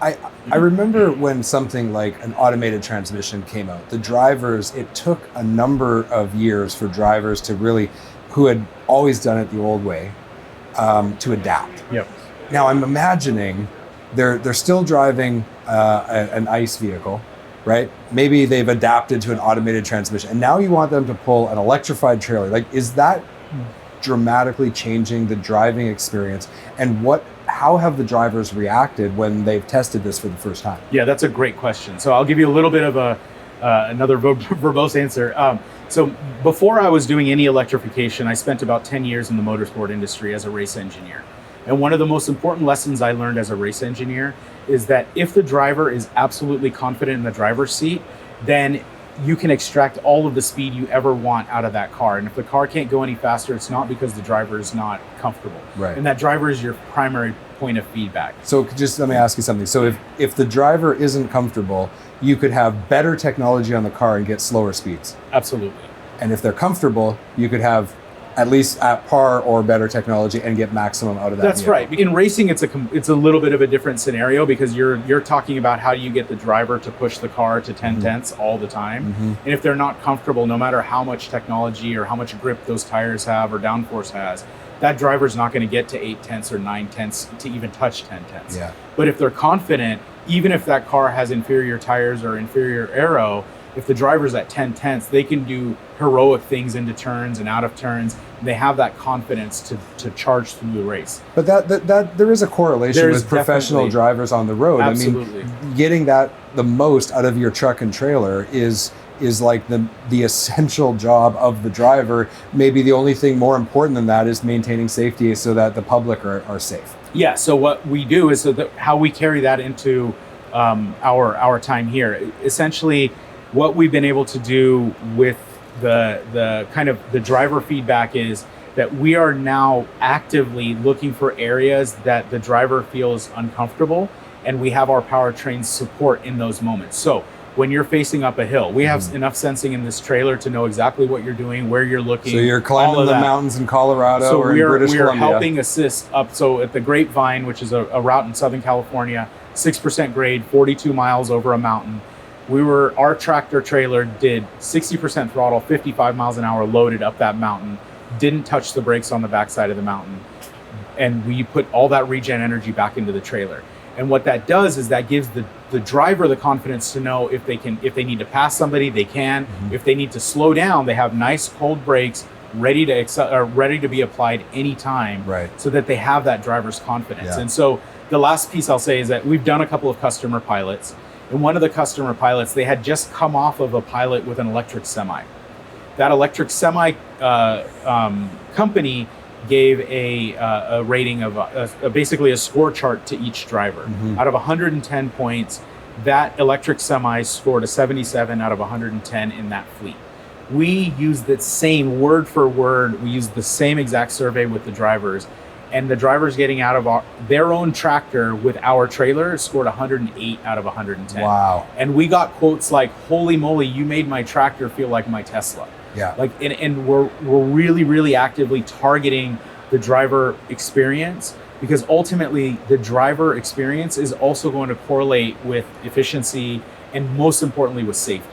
I remember when something like an automated transmission came out, the drivers, it took a number of years for drivers to really, who had always done it the old way, to adapt. Yep. Now I'm imagining they're still driving an ICE vehicle, right? Maybe they've adapted to an automated transmission, and now you want them to pull an electrified trailer. Like, is that dramatically changing the driving experience? And how have the drivers reacted when they've tested this for the first time? Yeah, that's a great question. So I'll give you a little bit of another verbose answer. So before I was doing any electrification, I spent about 10 years in the motorsport industry as a race engineer. And one of the most important lessons I learned as a race engineer is that if the driver is absolutely confident in the driver's seat, then you can extract all of the speed you ever want out of that car. And if the car can't go any faster, it's not because the driver is not comfortable. Right. And that driver is your primary point of feedback. So just let me ask you something. So if the driver isn't comfortable, you could have better technology on the car and get slower speeds. Absolutely. And if they're comfortable, you could have at least at par or better technology and get maximum out of that. That's vehicle. right. In racing, it's a little bit of a different scenario because you're talking about how do you get the driver to push the car to 10 tenths all the time. And if they're not comfortable, no matter how much technology or how much grip those tires have or downforce has, that driver's not going to get to 8 tenths or 9 tenths to even touch 10 tenths. Yeah. But if they're confident, even if that car has inferior tires or inferior aero, if the driver's at 10 tenths, they can do heroic things into turns and out of turns. And they have that confidence to charge through the race. But that there is a correlation There's with professional drivers on the road. Absolutely. I mean, getting the most out of your truck and trailer is like the essential job of the driver. Maybe the only thing more important than that is maintaining safety so that the public are safe. Yeah, so what we do is how we carry that into our time here. Essentially, what we've been able to do with the kind of the driver feedback is that we are now actively looking for areas that the driver feels uncomfortable, and we have our powertrain support in those moments. So when you're facing up a hill, we have enough sensing in this trailer to know exactly what you're doing, where you're looking. So you're climbing the mountains in Colorado so or in British Columbia. We are helping assist up. So at the Grapevine, which is a route in Southern California, 6% grade, 42 miles over a mountain. Our tractor trailer did 60% throttle, 55 miles an hour loaded up that mountain, didn't touch the brakes on the backside of the mountain. And we put all that regen energy back into the trailer. And what that does is that gives the driver the confidence to know if they need to pass somebody, they can. If they need to slow down, they have nice cold brakes ready to be applied anytime, right, so that they have that driver's confidence. Yeah. And so the last piece I'll say is that we've done a couple of customer pilots. And one of the customer pilots, they had just come off of a pilot with an electric semi. That electric semi company gave a rating of basically a score chart to each driver. Out of 110 points, that electric semi scored a 77 out of 110 in that fleet. We used the same word for word. We used the same exact survey with the drivers. And the drivers getting out of their own tractor with our trailer scored 108 out of 110. Wow. And we got quotes like, "Holy moly, you made my tractor feel like my Tesla." Yeah. Like, and we're really, really actively targeting the driver experience, because ultimately the driver experience is also going to correlate with efficiency and most importantly with safety.